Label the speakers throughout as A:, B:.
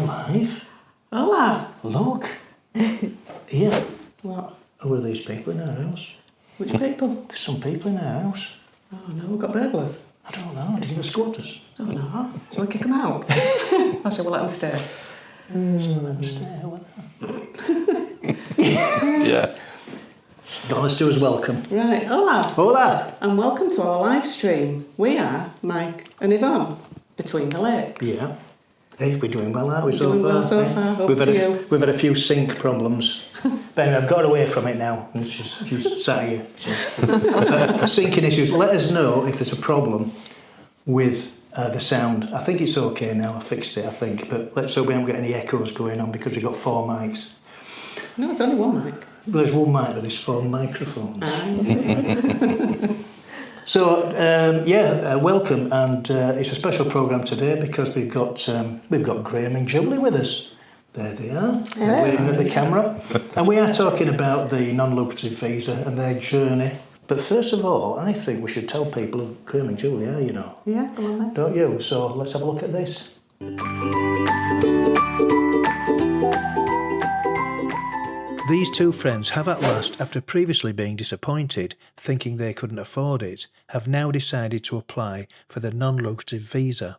A: live.
B: Hola.
A: Look. Yeah.
B: What?
A: Who are these people in our house?
B: Which people?
A: There's some people in our house.
B: Oh no, we've got burglars.
A: I don't know. Did you get squatters?
B: Oh no. Shall we kick them out? Or shall we let them stay?
A: Let me stay.
C: Yeah.
A: Go on, let's do us welcome.
B: Right, hola.
A: Hola.
B: And welcome to our live stream. We are Mike and Yvonne, Between the Lakes.
A: Yeah. Hey, we're doing well, aren't we, so
B: Doing
A: far?
B: well so far. Up to you.
A: We've had a few sync problems. But anyway, I've got away from it now. And she's sat here. So. Syncing issues. Let us know if there's a problem with the sound. I think it's okay now. I fixed it, I think. But let's hope we haven't got any echoes going on because we've got 4 mics.
B: No, it's only one mic.
A: There's one mic, but there's 4 microphones. So welcome, and it's a special programme today because we've got Grahame and Julie with us. There they are, waving at the camera, and we are talking about the non-lucrative visa and their journey. But first of all, I think we should tell people who Grahame and Julie are. You know,
B: Yeah, come on then.
A: don't you? So let's have a look at this. These two friends have at last, after previously being disappointed, thinking they couldn't afford it, have now decided to apply for the non-lucrative visa.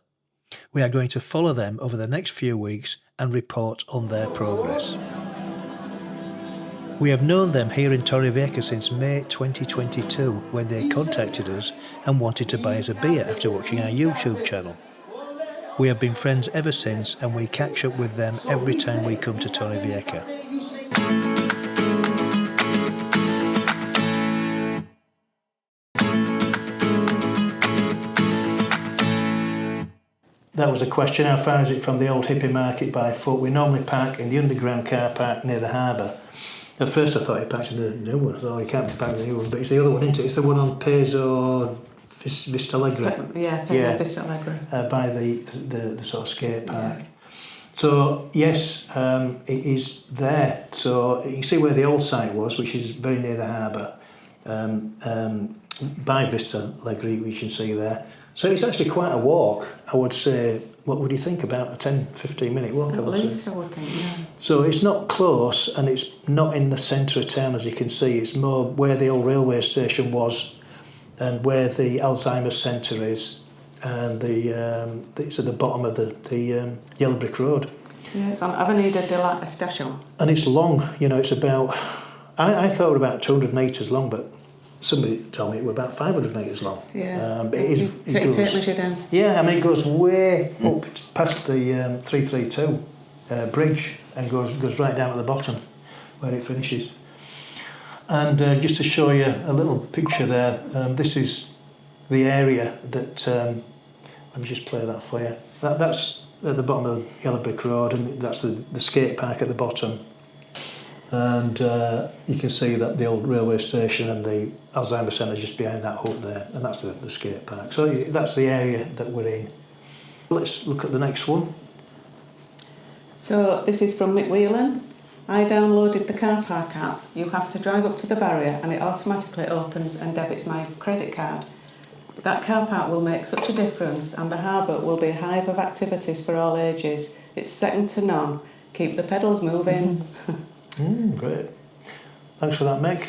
A: We are going to follow them over the next few weeks and report on their progress. We have known them here in Torrevieja since May 2022 when they contacted us and wanted to buy us a beer after watching our YouTube channel. We have been friends ever since and we catch up with them every time we come to Torrevieja. That was a question. How far is it from the old hippie market by foot? We normally park in the underground car park near the harbour. At first I thought he parked in the new one. I thought he can't be parked in the new one, but it's the other one, isn't it? It's the one on Peso Vista Alegre.
B: Yeah, Peso Vista Alegre.
A: By the sort of skate park. Yeah. So yes, it is there. So you can see where the old site was, which is very near the harbour. By Vista Alegre, we can see there. So it's actually quite a walk, I would say. What would you think, about a 10-15 minute walk?
B: At least, I would think, yeah.
A: So it's not close and it's not in the centre of town, as you can see. It's more where the old railway station was and where the Alzheimer's Centre is, and it's at the bottom of the yellow brick road.
B: Yeah, it's on Avenida de la Estación.
A: And it's long, you know, it's about, I thought it was about 200 metres long, but somebody told me it was about 500 metres long.
B: Yeah,
A: it
B: takes you down.
A: Yeah, I mean, it goes way up past the 332 bridge and goes right down at the bottom where it finishes. And just to show you a little picture there, this is the area that, let me just play that for you. That's at the bottom of the yellow brick road, and that's the skate park at the bottom. And you can see that the old railway station and the Alzheimer's Centre just behind that hut there, and that's the skate park. So that's the area that we're in. Let's look at the next one.
B: So this is from McWhelan. I downloaded the car park app. You have to drive up to the barrier and it automatically opens and debits my credit card. That car park will make such a difference, and the harbour will be a hive of activities for all ages. It's second to none. Keep the pedals moving.
A: Great. Thanks for that, Meg.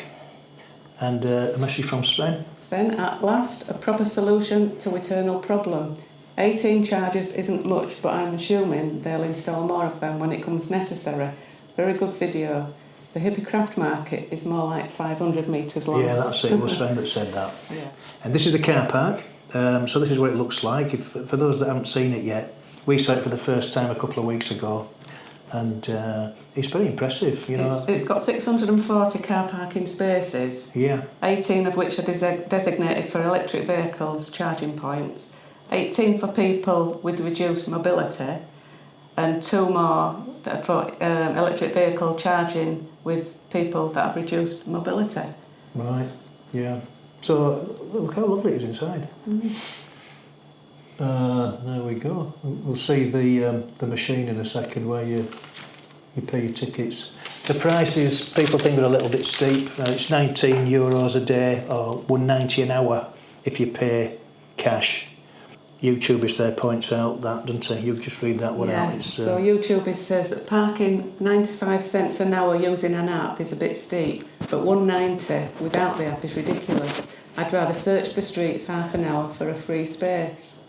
A: And a message from Sven.
B: Sven, at last, a proper solution to eternal problem. 18 charges isn't much, but I'm assuming they'll install more of them when it comes necessary. Very good video. The hippie craft market is more like 500 metres long.
A: Yeah, that's it. It was Sven that said that.
B: Yeah.
A: And this is the car park. So this is what it looks like. For those that haven't seen it yet, we saw it for the first time a couple of weeks ago. And it's very impressive, you know.
B: It's got 640 car parking spaces.
A: Yeah.
B: 18 of which are designated for electric vehicles charging points. 18 for people with reduced mobility, and 2 more for electric vehicle charging with people that have reduced mobility.
A: Right. Yeah. So look how lovely it is inside. There we go. We'll see the machine in a second where you pay your tickets. The prices, people think are a little bit steep. It's €19 a day or $1.90 an hour if you pay cash. YouTubers there points out that, doesn't he? You just read that one out. It's,
B: so YouTubers says that parking 95 cents an hour using an app is a bit steep, but 190 without the app is ridiculous. I'd rather search the streets half an hour for a free space.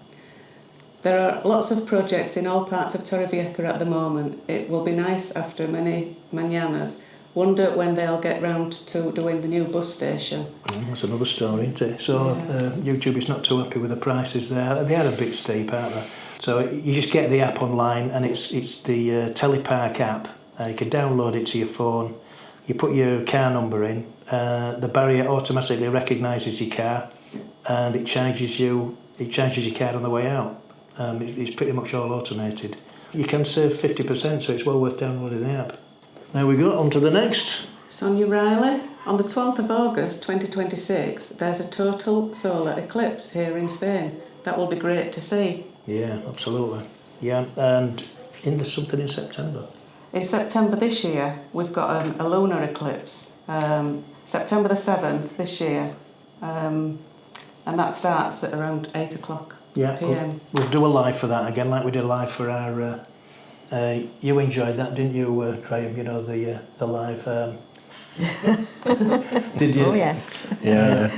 B: There are lots of projects in all parts of Torrevieja at the moment. It will be nice after many mañanas. Wonder when they'll get round to doing the new bus station.
A: That's another story, isn't it? So YouTube is not too happy with the prices there. They are a bit steep, aren't they? So you just get the app online, and it's the Telepark app. You can download it to your phone. You put your car number in. The barrier automatically recognises your car, and it charges your car on the way out. It's pretty much all automated. You can save 50%, so it's well worth downloading the app. Now we go on to the next.
B: Sonia Riley, on the 12th of August 2026, there's a total solar eclipse here in Spain. That will be great to see.
A: Yeah, absolutely. Yeah, and there's something in September.
B: In September this year, we've got a lunar eclipse. September the 7th this year, and that starts at around 8 o'clock.
A: Yeah,
B: PM.
A: We'll do a live for that again, like we did live for our. You enjoyed that, didn't you, Grahame? You know the live. Did you?
C: Oh yes.
D: Yeah.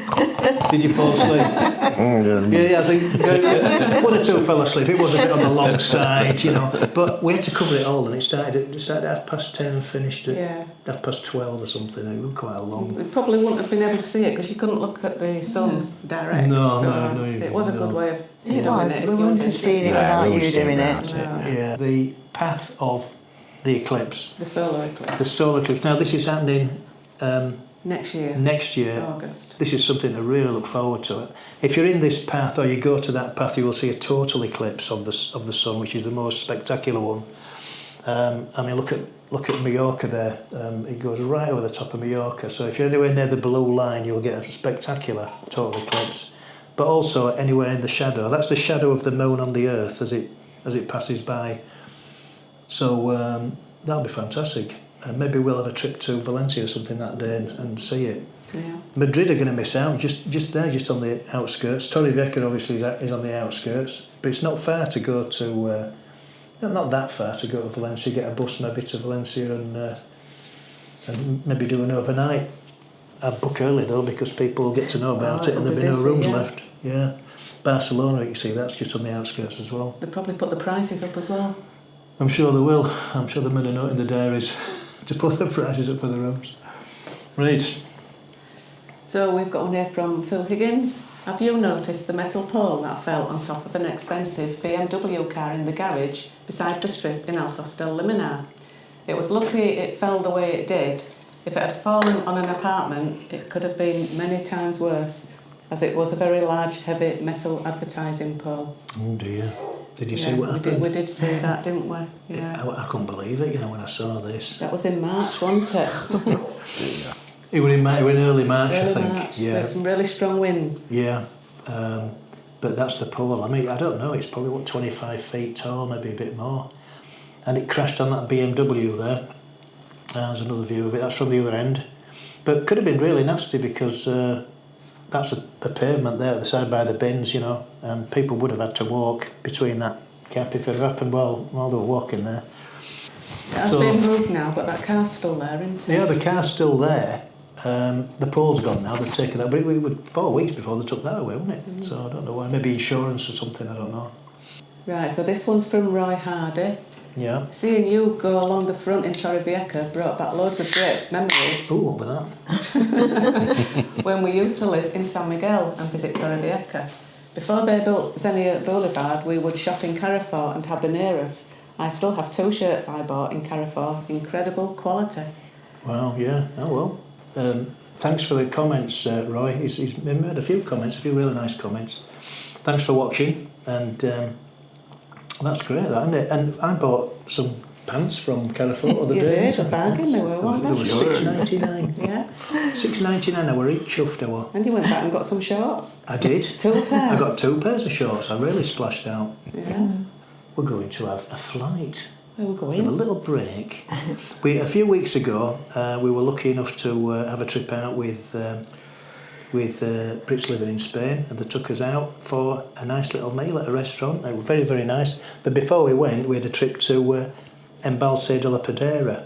A: Did you fall asleep? Yeah, I think one or two fell asleep. It was a bit on the long side, you know. But we had to cover it all, and it started at 10:30 and finished at 12:30 or something. It was quite a long.
B: We probably wouldn't have been able to see it because you couldn't look at the sun direct.
A: No,
B: it was a good way of
C: It
B: doing
C: was.
B: it.
C: We wouldn't have seen it without you doing it.
A: Yeah, the path of the eclipse.
B: The solar eclipse.
A: The solar eclipse. Now this is happening.
B: Next year.
A: Next year.
B: August.
A: This is something to really look forward to. If you're in this path or you go to that path, you will see a total eclipse of the sun, which is the most spectacular one. I mean, look at Mallorca there. It goes right over the top of Mallorca. So if you're anywhere near the blue line, you'll get a spectacular total eclipse. But also anywhere in the shadow. That's the shadow of the moon on the Earth as it passes by. So that'll be fantastic. Maybe we'll have a trip to Valencia or something that day and see it.
B: Yeah.
A: Madrid are going to miss out, just there, just on the outskirts. Torrevieja obviously is on the outskirts, but it's not far to go to, not that far to go to Valencia, get a bus maybe to Valencia and maybe do an overnight. I'd book early though, because people will get to know about it and there'll be no rooms left. Yeah. Barcelona, you can see, that's just on the outskirts as well.
B: They'll probably put the prices up as well.
A: I'm sure they will. I'm sure they made a note in the diaries to put the prices up for the rooms. Right.
B: So we've got one here from Phil Higgins. Have you noticed the metal pole that fell on top of an expensive BMW car in the garage beside the strip in Altos del Liminar? It was lucky it fell the way it did. If it had fallen on an apartment, it could have been many times worse, as it was a very large, heavy metal advertising pole.
A: Oh dear. Did you see what happened?
B: We did see that, didn't we? Yeah.
A: I couldn't believe it, when I saw this.
B: That was in March, wasn't it?
A: It was in early March, I think.
B: March.
A: Yeah.
B: There's some really strong winds.
A: Yeah. But that's the pole. I mean, I don't know, it's probably 25 feet tall, maybe a bit more. And it crashed on that BMW there. There's another view of it. That's from the other end. But it could have been really nasty because that's a pavement there at the side by the bins, and people would have had to walk between that gap if it had happened while they were walking there.
B: It has been moved now, but that car's still there, isn't it?
A: Yeah, the car's still there. The pole's gone now, they've taken that. But it was 4 weeks before they took that away, wasn't it? So I don't know why. Maybe insurance or something, I don't know.
B: Right, so this one's from Roy Hardy.
A: Yeah.
B: Seeing you go along the front in Torrevieja brought back loads of great memories.
A: Oh, what was that?
B: When we used to live in San Miguel and visit Torrevieja. Before they built Xenia Boulevard, we would shop in Carrefour and Habaneros. I still have 2 shirts I bought in Carrefour. Incredible quality.
A: Wow, yeah. Oh, well. Thanks for the comments, Roy. He's made a few comments, a few really nice comments. Thanks for watching, and that's great, that, isn't it? And I bought some pants from Carrefour the other day.
B: You did, a bargain they were, weren't they?
A: They were $6.99.
B: Yeah.
A: $6.99, I were each chuffed, I were.
B: And you went back and got some shorts.
A: I did.
B: 2 pairs.
A: I got 2 pairs of shorts, I really splashed out.
B: Yeah.
A: We're going to have a flight.
B: Where we're
A: Have a
B: going?
A: little break. A few weeks ago, we were lucky enough to have a trip out with with Brits living in Spain, and they took us out for a nice little meal at a restaurant. It was very, very nice. But before we went, we had a trip to Embalse de la Pedera.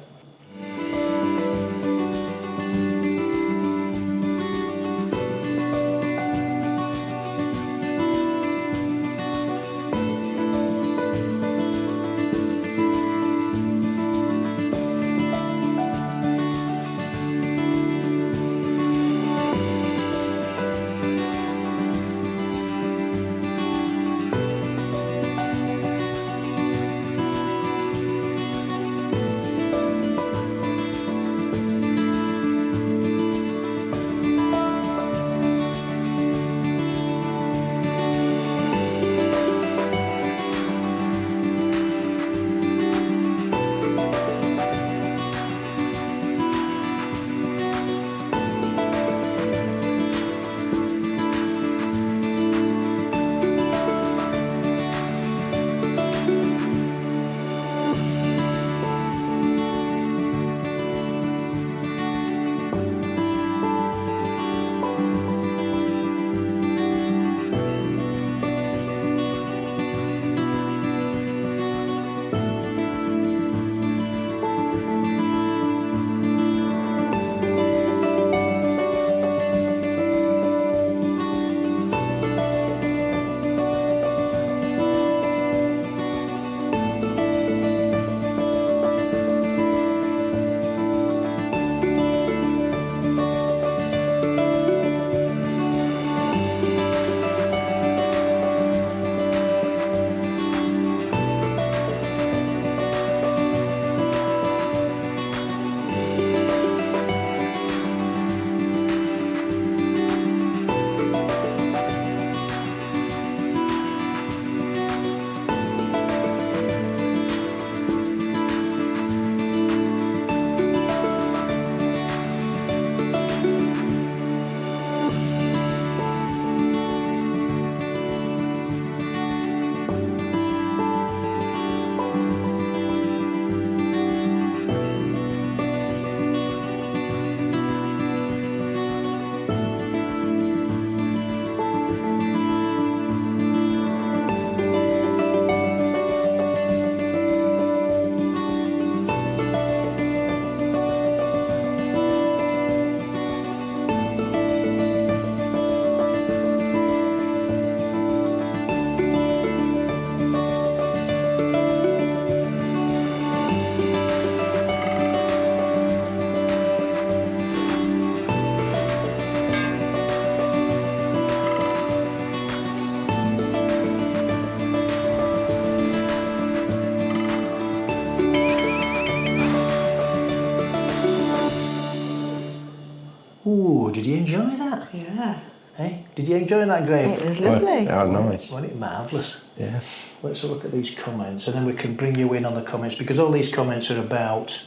A: Ooh, did you enjoy that?
B: Yeah.
A: Hey, did you enjoy that, Grahame?
C: It was lovely.
D: Oh, nice.
A: Wasn't it marvellous?
D: Yeah.
A: Let's have a look at these comments, and then we can bring you in on the comments, because all these comments are about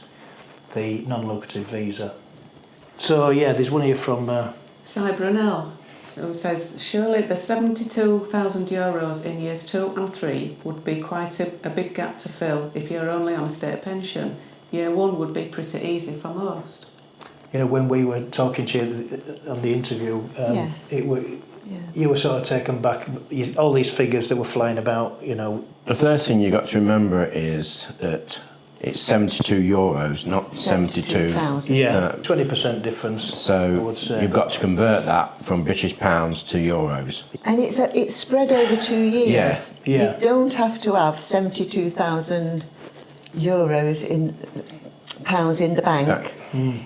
A: the non-lucrative visa. So yeah, there's one here from
B: Cy Brunel. So it says, surely the €72,000 in years 2 and 3 would be quite a big gap to fill if you're only on a state pension. Year 1 would be pretty easy for most.
A: you know, when we were talking to you on the interview,
C: Yes.
A: you were sort of taken back. All these figures that were flying about, you know.
D: The first thing you got to remember is that it's €72, not 72.
C: 72,000.
A: Yeah, 20% difference. I
D: So
A: would say.
D: you've got to convert that from British pounds to euros.
C: And it's spread over 2 years.
D: Yeah,
A: yeah.
C: You don't have to have 72,000 euros in pounds in the bank.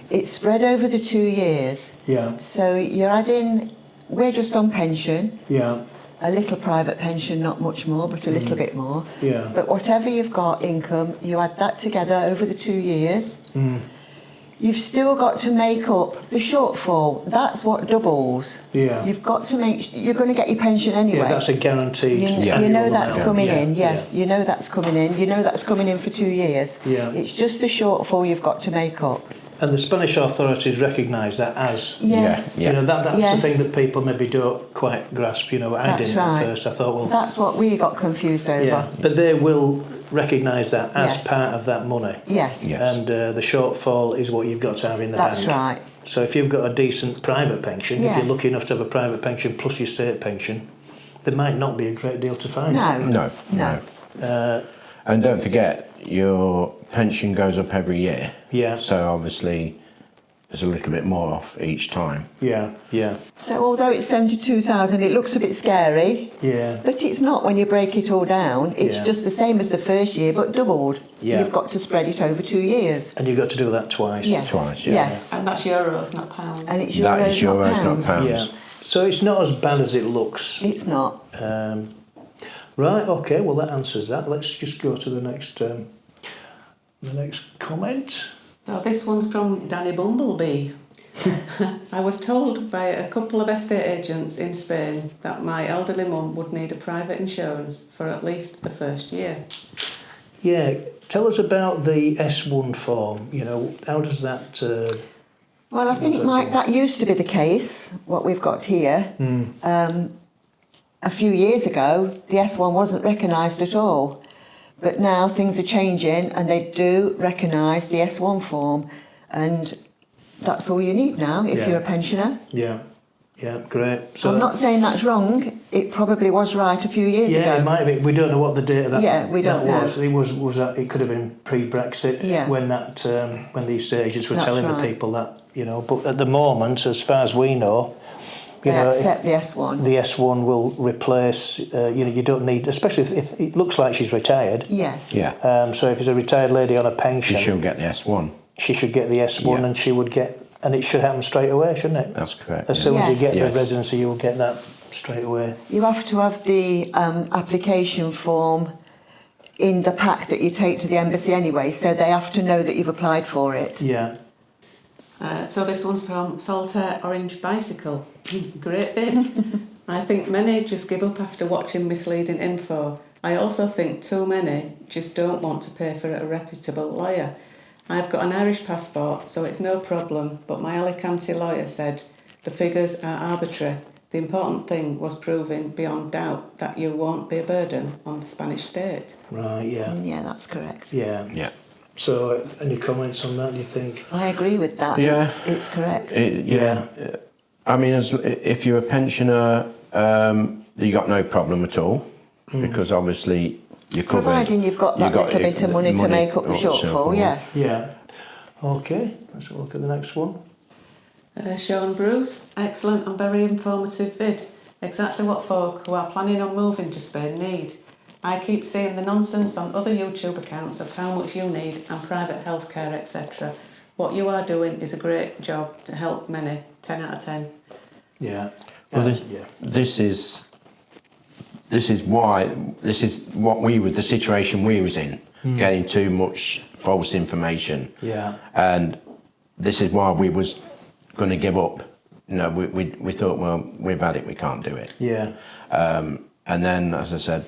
C: It's spread over the 2 years.
A: Yeah,
C: So you're adding, we're just on pension,
A: yeah,
C: a little private pension, not much more, but a little bit more.
A: yeah.
C: But whatever you've got income, you add that together over the 2 years. You've still got to make up the shortfall. That's what doubles.
A: Yeah.
C: You've got to make, you're going to get your pension anyway.
A: Yeah, that's a guaranteed.
C: You
A: annual
C: know that's
A: amount.
C: coming
A: Yeah,
C: in, yes.
A: yeah.
C: You know that's coming in. You know that's coming in for 2 years.
A: Yeah.
C: It's just the shortfall you've got to make up.
A: And the Spanish authorities recognise that as,
C: Yes.
D: Yeah.
A: you know, that's
C: Yes.
A: the thing that people maybe don't quite grasp. You know, I
C: That's
A: didn't
C: right.
A: at first. I thought, well,
C: That's what we got confused over.
A: yeah, but they will recognise that as
C: Yes.
A: part of that money.
C: Yes.
D: Yeah.
A: And the shortfall is what you've got to have in the
C: That's
A: bank.
C: right.
A: So if you've got a decent private pension, if
C: Yes.
A: you're lucky enough to have a private pension plus your state pension, there might not be a great deal to find.
C: No.
D: And don't forget, your pension goes up every year.
A: Yeah.
D: So obviously, there's a little bit more off each time.
A: Yeah, yeah,
C: So although it's 72,000, it looks a bit scary,
A: yeah,
C: but it's not when you break it all down. It's
A: Yeah.
C: just the same as the first year, but doubled.
A: Yeah.
C: You've got to spread it over 2 years.
A: and you've got to do that twice.
C: Yes.
D: Twice, yeah.
C: Yes.
B: And that's euros, not pounds.
C: And it's
D: That
C: euros,
D: is euros, not
C: not pounds.
D: pounds.
A: Yeah. So it's not as bad as it looks.
C: It's not.
A: Right. Okay. Well, that answers that. Let's just go to the next comment.
B: So this one's from Danny Bumblebee. I was told by a couple of estate agents in Spain that my elderly mum would need a private insurance for at least the first year.
A: Yeah. Tell us about the S1 form. You know, how does that?
C: Well, I think, Mike, that used to be the case, what we've got here. A few years ago, the S1 wasn't recognised at all. But now things are changing and they do recognise the S1 form. And that's all you need now if
A: Yeah.
C: you're a pensioner.
A: Yeah. Yeah. Great. So
C: I'm not saying that's wrong. It probably was right a few years
A: Yeah,
C: ago.
A: it might be. We don't know what the date of that.
C: Yeah, we don't
A: that was.
C: know.
A: It was that it could have been pre-Brexit
C: Yeah.
A: when that when these agents were
C: That's
A: telling the
C: right.
A: people that, you know. But at the moment, as far as we know, you
C: They
A: know,
C: accept the S1.
A: the S1 will replace. You know, you don't need, especially if it looks like she's retired.
C: Yes.
D: Yeah.
A: So if it's a retired lady on a pension,
D: She'll get the S1.
A: she should get the S1,
D: Yeah.
A: and she would get, and it should happen straight away, shouldn't it?
D: That's correct.
A: As soon as you
C: Yes.
A: get
D: Yes.
A: the residency, you will get that straight away.
C: You have to have the application form in the pack that you take to the embassy anyway, so they have to know that you've applied for it.
A: Yeah.
B: So this one's from Saltaire Orange Bicycle. Great bit. I think many just give up after watching misleading info. I also think too many just don't want to pay for a reputable lawyer. I've got an Irish passport, so it's no problem, but my Alicante lawyer said the figures are arbitrary. The important thing was proving beyond doubt that you won't be a burden on the Spanish state.
A: Right. Yeah.
C: Yeah, that's correct.
A: Yeah.
D: Yeah.
A: So, any comments on that? Do you think?
C: I agree with that.
D: Yeah.
C: It's correct.
D: Yeah. I mean, if you're a pensioner, you got no problem at all, because obviously you're covered.
C: Providing you've got that little bit of money to make up the shortfall, yes.
A: Yeah. Okay, let's have a look at the next one.
B: Sean Bruce, excellent and very informative vid. Exactly what folk who are planning on moving to Spain need. I keep seeing the nonsense on other YouTube accounts of how much you need and private healthcare, etc. What you are doing is a great job to help many. 10 out of 10.
A: Yeah.
D: Well,
A: Yeah.
D: this is what the situation we was in, getting too much false information.
A: Yeah.
D: And this is why we was going to give up. You know, we thought, well, we've had it, we can't do it.
A: Yeah.
D: And then, as I said,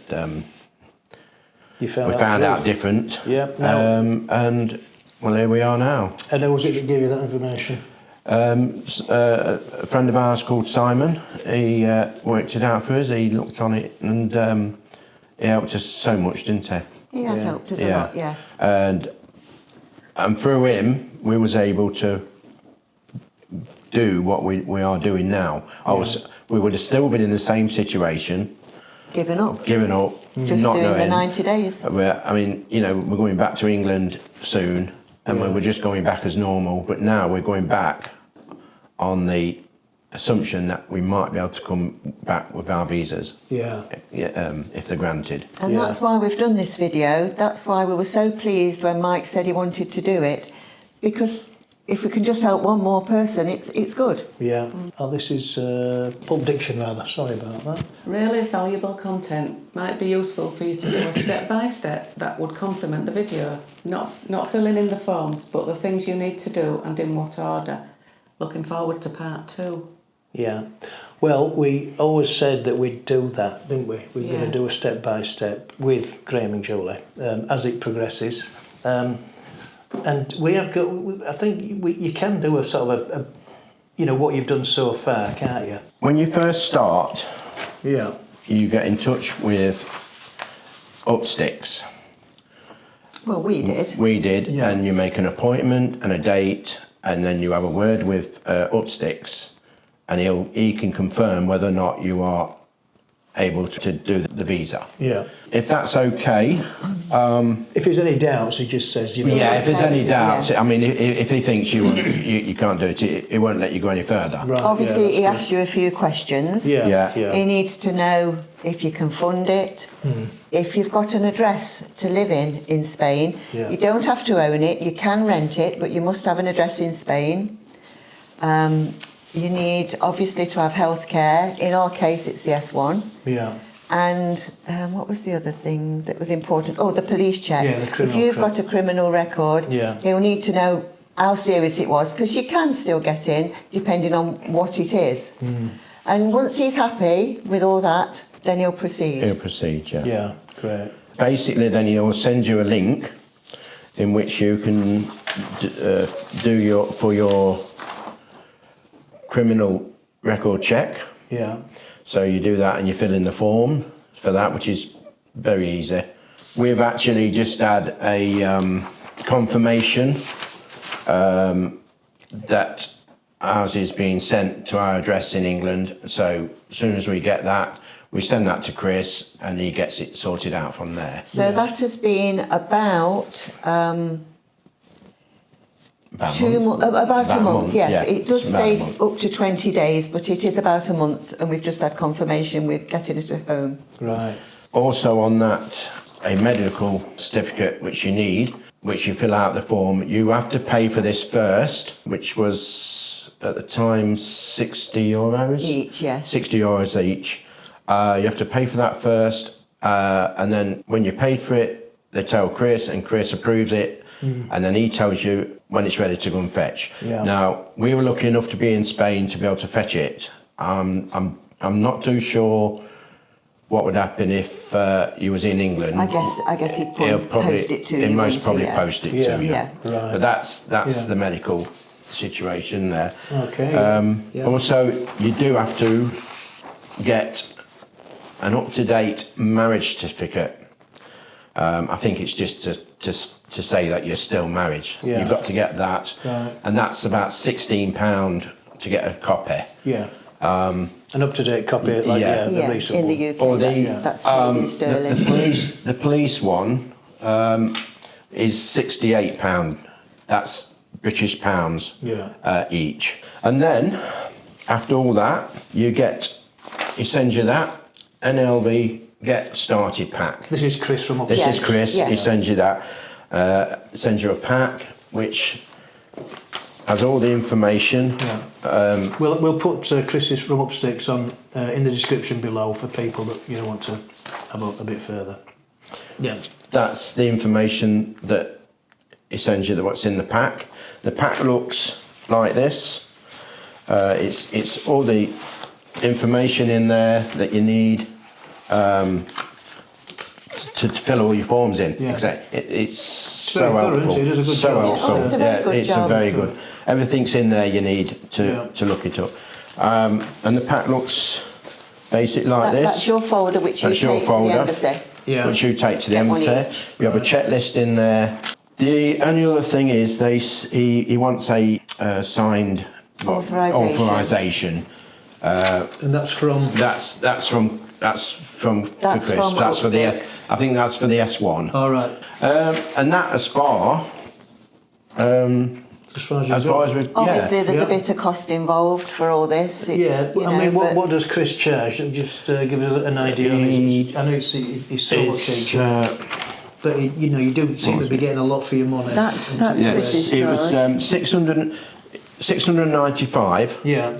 A: You found
D: we
A: out
D: found
A: the
D: out
A: truth.
D: different.
A: Yeah. No.
D: And well, here we are now.
A: And who was it that gave you that information?
D: A friend of ours called Simon, he worked it out for us, he looked on it, and he helped us so much, didn't he?
C: He has
A: Yeah.
C: helped us a lot, yes.
D: And through him, we was able to do what we are doing now. We would have still been in the same situation,
C: Given up.
D: giving up,
C: Just
D: not
C: doing the
D: knowing.
C: 90 days.
D: I mean, you know, we're going back to England soon, and we were just going back as normal. But now we're going back on the assumption that we might be able to come back with our visas,
A: Yeah.
D: if they're granted.
C: And
A: Yeah.
C: that's why we've done this video. That's why we were so pleased when Mike said he wanted to do it. Because if we can just help one more person, it's good.
A: Yeah. Oh, this is Pulp Diction, rather. Sorry about that.
B: Really valuable content. Might be useful for you to do a step-by-step that would complement the video. Not filling in the forms, but the things you need to do and in what order. Looking forward to part 2.
A: Yeah. Well, we always said that we'd do that, didn't we? We're going
B: Yeah.
A: to do a step by step with Grahame and Julie as it progresses. And we have got. I think you can do a sort of a you know what you've done so far, can't you?
D: When you first start,
A: Yeah.
D: you get in touch with Upsticks.
C: Well, we did.
D: We did,
A: Yeah.
D: and you make an appointment and a date, and then you have a word with Upsticks, and he can confirm whether or not you are able to do the visa.
A: Yeah.
D: If that's okay.
A: If there's any doubts, he just says, you know.
D: Yeah, if there's any doubts,
C: Yeah.
D: I mean, if he thinks you can't do it, he won't let you go any further.
A: Right,
C: Obviously,
A: yeah,
C: he
A: that's
C: asks you a few questions.
A: good. Yeah,
D: Yeah.
A: yeah.
C: He needs to know if you can fund it, if you've got an address to live in Spain.
A: Yeah.
C: You don't have to own it, you can rent it, but you must have an address in Spain. You need, obviously, to have healthcare. In our case, it's the S1.
A: Yeah.
C: And what was the other thing that was important? Oh, the police check.
A: Yeah, the
C: if
A: criminal
C: you've
A: check.
C: got a criminal record,
A: Yeah.
C: he'll need to know how serious it was, because you can still get in depending on what it is. And once he's happy with all that, then he'll proceed.
D: He'll proceed, yeah.
A: Yeah, great.
D: Basically, then he'll send you a link in which you can do your criminal record check.
A: Yeah.
D: So you do that and you fill in the form for that, which is very easy. We've actually just had a confirmation that ours is being sent to our address in England. So as soon as we get that, we send that to Chris and he gets it sorted out from there.
C: So that has been about
D: About a month.
C: about a month, yes.
D: yeah.
C: It does
D: It's about a
C: say
D: month.
C: up to 20 days, but it is about a month, and we've just had confirmation we're getting it at home.
A: Right.
D: Also on that, a medical certificate which you need, which you fill out the form. You have to pay for this first, which was at the time €60.
C: Each, yes.
D: €60 each. You have to pay for that first, and then when you paid for it, they tell Chris, and Chris approves it, and then he tells you when it's ready to go and fetch.
A: Yeah.
D: Now, we were lucky enough to be in Spain to be able to fetch it. I'm not too sure what would happen if you was in England.
C: I guess he'd
D: He'll
C: post it to you.
D: He'll most
C: wouldn't he?
D: probably
C: Yeah.
D: post it
A: Yeah.
D: to you.
C: Yeah.
A: Right.
D: But that's
A: Yeah.
D: the medical situation there.
A: Okay. Yeah.
D: Also, you do have to get an up-to-date marriage certificate. I think it's just to say that you're still married.
A: Yeah.
D: You've got to get that,
A: Right.
D: and that's about £16 to get a copy.
A: Yeah. An up-to-date copy, like
D: Yeah.
A: the
C: Yeah,
A: recent
C: in the
A: one.
C: UK,
D: Or the
C: that's maybe sterling.
D: the police one is £68. That's British pounds
A: Yeah.
D: each. And then after all that, he sends you that NLV Get Started pack.
A: This is Chris from
D: This
A: upstairs.
D: is Chris.
C: yeah.
D: He sends you that. Sends you a pack which has all the information.
A: Yeah. We'll put Chris's from Upsticks on in the description below for people that want to have a bit further. Yeah.
D: That's the information that he sends you, what's in the pack. The pack looks like this. It's all the information in there that you need to fill all your forms in.
A: Yeah.
D: It's so
A: very thorough,
D: helpful.
A: isn't it? It does a good
D: so
A: job.
D: helpful.
C: Oh, it's a very good
D: it's
C: job.
D: a very good. Everything's in there you need to look it up. And the pack looks basically like this.
C: That's your folder, which you
D: That's your
C: take to the
D: folder.
C: embassy.
A: Yeah.
D: Which you take to the
C: Get one
D: embassy.
C: each.
D: You have a checklist in there. The only other thing is he wants a signed authorization.
A: And that's from.
D: That's from for
C: That's
D: Chris.
C: from
D: That's for the
C: Upsticks.
D: I think that's for the S1.
A: All right.
D: And that as far
A: As far as
D: we've
C: Obviously, there's
A: Yeah.
C: a bit of cost involved for all this.
A: Yeah,
C: you
A: I mean,
C: know, but
A: what does Chris charge? Just give us an idea. I know it's so much each, but you do seem to be getting a lot for your money.
C: That's
D: yes,
C: Chris's
D: it was
C: charge.
D: 695
A: Yeah.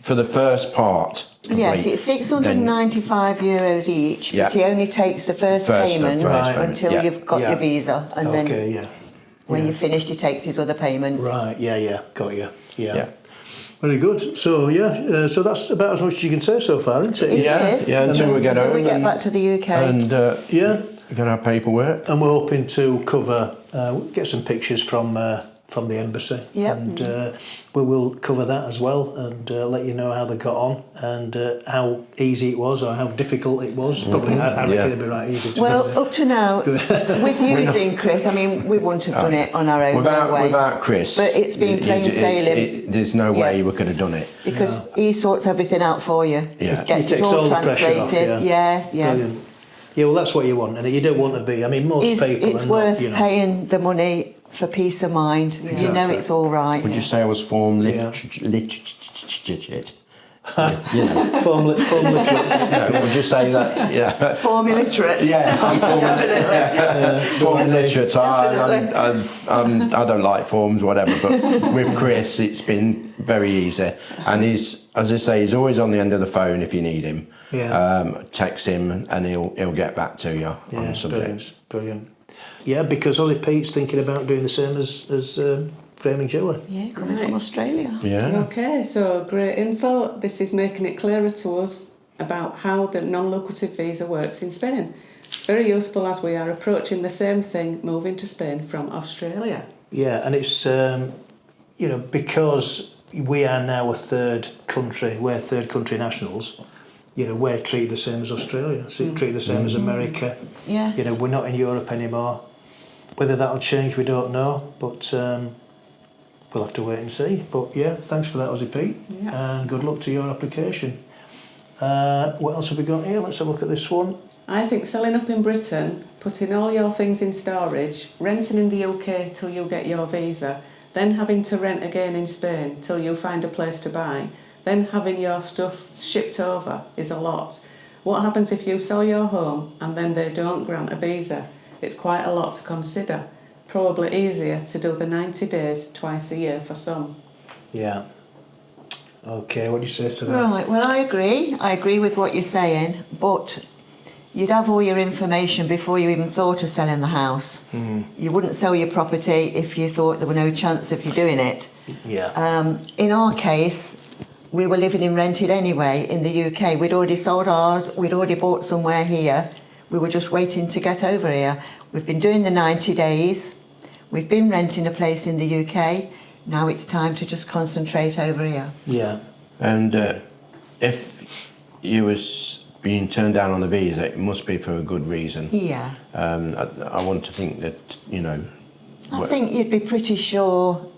D: for the first part.
C: Yes,
D: complete.
C: it's €695 each,
D: Yeah.
C: but he only takes the first payment
A: payment,
C: until
D: yeah.
C: you've got
A: Yeah.
C: your visa, and
A: Okay.
C: then
A: Yeah.
C: when you're finished, he takes his other payment.
A: Right. Yeah. Got you. Yeah.
D: Yeah.
A: Very good. So so that's about as much as you can say so far, isn't it?
C: It
D: Yeah,
C: is.
D: yeah, until we get
C: Until we
D: home
C: get
D: and-
C: back to the UK.
D: And
A: Yeah.
D: get our paperwork.
A: And we're hoping to cover, get some pictures from from the embassy.
C: Yep.
A: And we will cover that as well and let you know how they got on and how easy it was or how difficult it was. Probably, I reckon it'd be right easy to
C: Well,
A: do it.
C: up to now, with using Chris, I mean, we wouldn't have done it on our own. no way.
D: Without Chris,
C: But it's been plain sailing.
D: There's no way
C: Yeah.
D: we could have done it.
C: Because he sorts everything out for you.
D: Yeah.
C: He gets
A: He
C: it
A: takes
C: all
A: all the pressure
C: translated.
A: off,
C: Yes, yes.
A: Brilliant. Yeah, well, that's what you want, and you don't want to be. I mean, most people.
C: It's
A: are
C: worth
A: not, you know.
C: paying the money for peace of mind. You know
A: Exactly.
C: it's all right.
D: Would you say I was form
A: Yeah.
D: literate? You know.
A: Form literate.
D: No, would you say that? Yeah.
C: Form illiterate.
D: Yeah, I'm form literate.
C: Definitely.
D: I don't like forms, whatever. But with Chris, it's been very easy, and he's, as I say, he's always on the end of the phone if you need him.
A: Yeah.
D: Text him, and he'll get back to you on subjects.
A: Brilliant. Yeah, because Ollie Pete's thinking about doing the same as Grahame and Julie.
C: Yeah, coming from Australia.
D: Yeah.
B: Okay, so great info. This is making it clearer to us about how the non-lucrative visa works in Spain. Very useful as we are approaching the same thing moving to Spain from Australia.
A: Yeah, and it's because we are now a third country. We're third country nationals. We're treated the same as Australia. Treated the same as America.
C: Yeah.
A: We're not in Europe anymore. Whether that'll change, we don't know, but we'll have to wait and see. But yeah, thanks for that, Aussie Pete, and good luck to your application. What else have we got here? Let's have a look at this one.
B: I think selling up in Britain, putting all your things in storage, renting in the UK till you get your visa, then having to rent again in Spain till you find a place to buy, then having your stuff shipped over is a lot. What happens if you sell your home and then they don't grant a visa? It's quite a lot to consider. Probably easier to do the 90 days twice a year for some.
A: Yeah. Okay, what do you say to that?
C: Right, well, I agree. I agree with what you're saying, but you'd have all your information before you even thought of selling the house. You wouldn't sell your property if you thought there were no chance of you doing it.
A: Yeah.
C: In our case, we were living in rented anyway in the UK. We'd already sold ours, we'd already bought somewhere here. We were just waiting to get over here. We've been doing the 90 days. We've been renting a place in the UK. Now it's time to just concentrate over here.
A: Yeah.
D: And if you was being turned down on the visa, it must be for a good reason.
C: Yeah.
D: I want to think that,
C: I think you'd be pretty sure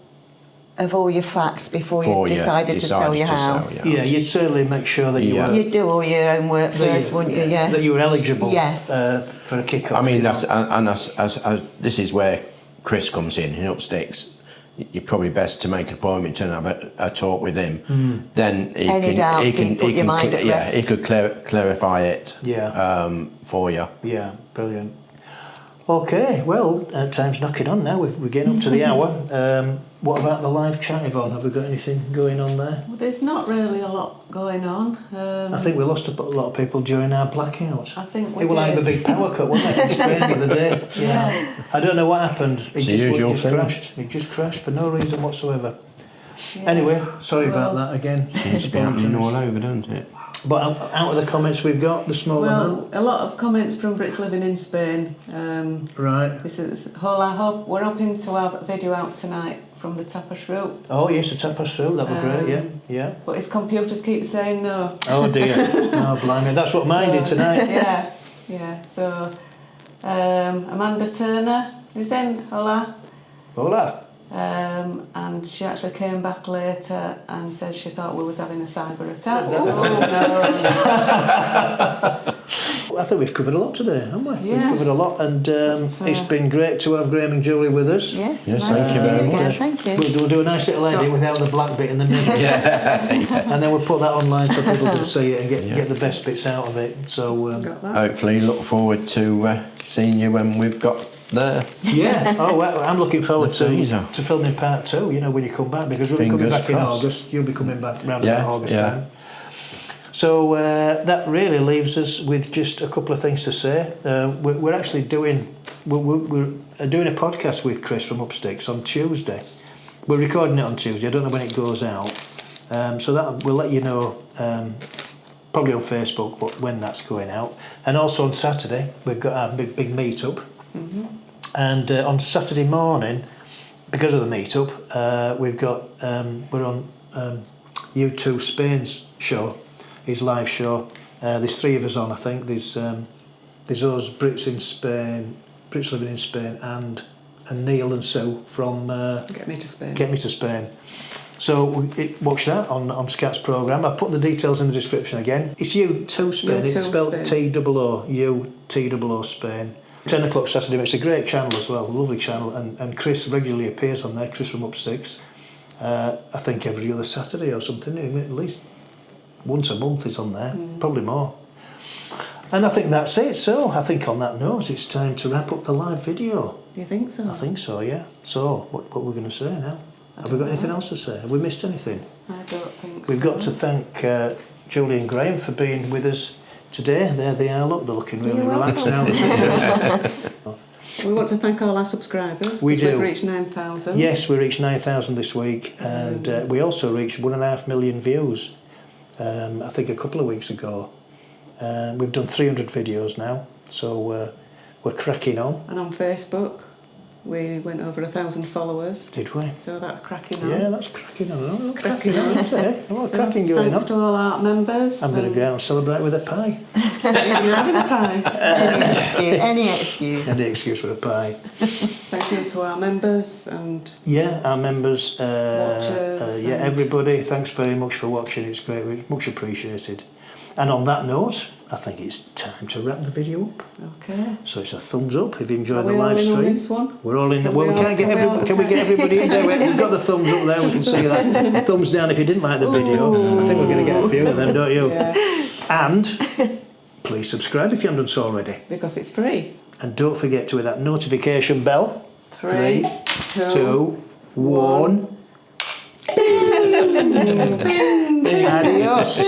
C: of all your facts before you decided to sell your house.
A: Yeah, you'd certainly make sure that you were.
C: You'd do all your own work first, wouldn't you? Yeah.
A: That you were eligible.
C: Yes.
A: For a kick-off.
D: I mean, that's this is where Chris comes in up sticks. You're probably best to make an appointment to have a talk with him. Then he could clarify it. For you.
A: Yeah, brilliant. Okay, well, time's knocking on now. We're getting up to the hour. What about the live chat, Yvonne? Have we got anything going on there?
B: Well, there's not really a lot going on.
A: I think we lost a lot of people during our blackouts.
B: I think we
A: It was like a big power cut, wasn't it? It was the other day.
B: Yeah.
A: I don't know what happened. It
D: usual
A: just
D: thing.
A: crashed. It just crashed for no reason whatsoever.
B: Yeah.
A: Anyway, sorry about that again.
D: Seems to be happening all over, doesn't it?
A: But out of the comments we've got, the smaller
B: Well, a lot of comments from Brits living in Spain.
A: Right.
B: This is we're hoping to have a video out tonight from the tapas route.
A: Oh yes, the tapas route. That would be great. Yeah.
B: But his computers keep saying no.
A: Oh dear. Oh blimey. That's what mine did tonight.
B: Yeah. So Amanda Turner is in. Hola.
A: Hola.
B: And she actually came back later and said she thought we was having a cyber attack.
A: I think we've covered a lot today, haven't we?
B: Yeah.
A: We've covered a lot, and it's been great to have Grahame and Julie with us.
C: Yes,
D: Yes,
C: nice
D: thank
C: to
D: you
C: see
D: very
C: you again.
D: much.
C: Thank you.
A: We'll do a nice little edit without the black bit in the middle. And then we'll put that online so people can see it and get the best bits out of it. So
B: Got that?
D: Hopefully, look forward to seeing you when we've got there.
A: yeah. Oh, well, I'm looking forward
D: The teaser.
A: to filming part 2. When you come back, because we'll be coming
D: Fingers
A: back in
D: crossed.
A: August. You'll be coming back around about August
D: Yeah.
A: time. So that really leaves us with just a couple of things to say. We're actually doing we're doing a podcast with Chris from Upsticks on Tuesday. We're recording it on Tuesday. I don't know when it goes out, so that we'll let you know probably on Facebook, but when that's going out. And also on Saturday we've got our big meet up, and on Saturday morning because of the meetup, we've got we're on U2 Spain's show, his live show. There's 3 of us on, I think. There's us Brits in Spain, Brits living in Spain, and Neil and Sue from
B: Get Me to Spain.
A: Get Me to Spain. So watch that on Scat's programme. I've put the details in the description again. It's U2 Spain.
B: U2
A: It's spelled
B: Spain.
A: T-O-O-U-T-O-O Spain. 10 o'clock Saturday. It's a great channel as well, a lovely channel. And Chris regularly appears on there, Chris from Up 6. I think every other Saturday or something, at least once a month is on there, probably more. And I think that's it. So I think on that note, it's time to wrap up the live video.
B: Do you think so?
A: I think so, yeah. So, what we're going to say now? Have we got anything else to say? Have we missed anything?
B: I don't think
A: We've
B: so.
A: got to thank Julie and Grahame for being with us today. There they are, look, they're looking really
C: You're
A: relaxed
C: welcome.
A: now.
B: We want to thank all our subscribers.
A: We
B: 'cause
A: do.
B: We've reached 9,000.
A: Yes, we reached 9,000 this week, and we also reached 1.5 million views, I think a couple of weeks ago. We've done 300 videos now, so we're cracking on.
B: And on Facebook, we went over 1,000 followers.
A: Did we?
B: So that's cracking on.
A: Yeah, that's cracking on. Oh,
B: cracking
A: cracking on,
B: on.
A: isn't it? Oh, cracking going
B: Thanks
A: on.
B: to all our members.
A: I'm going to go out and celebrate with a pie.
B: You're having a pie.
C: Any excuse.
A: Any excuse for a pie.
B: Thank you to our members and
A: Yeah, our members,
B: Watchers
A: yeah,
B: and-
A: everybody, thanks very much for watching. It's great, it's much appreciated. And on that note, I think it's time to wrap the video up.
B: okay.
A: So it's a thumbs up if you
B: Are
A: enjoyed
B: we
A: the
B: all
A: live
B: in on
A: stream.
B: this one?
A: We're all in.
B: Can
A: Well,
B: we
A: we
B: all-
A: can't get
B: can we all-
A: can we get everybody in there? We've got the thumbs up there. We can see that. Thumbs down if you didn't like the video. I think we're going to get a few of them, don't you?
B: Yeah,
A: And please subscribe if you haven't done so already.
B: because it's free.
A: And don't forget to hit that notification bell.
B: 3,
A: 2, 1. Adios.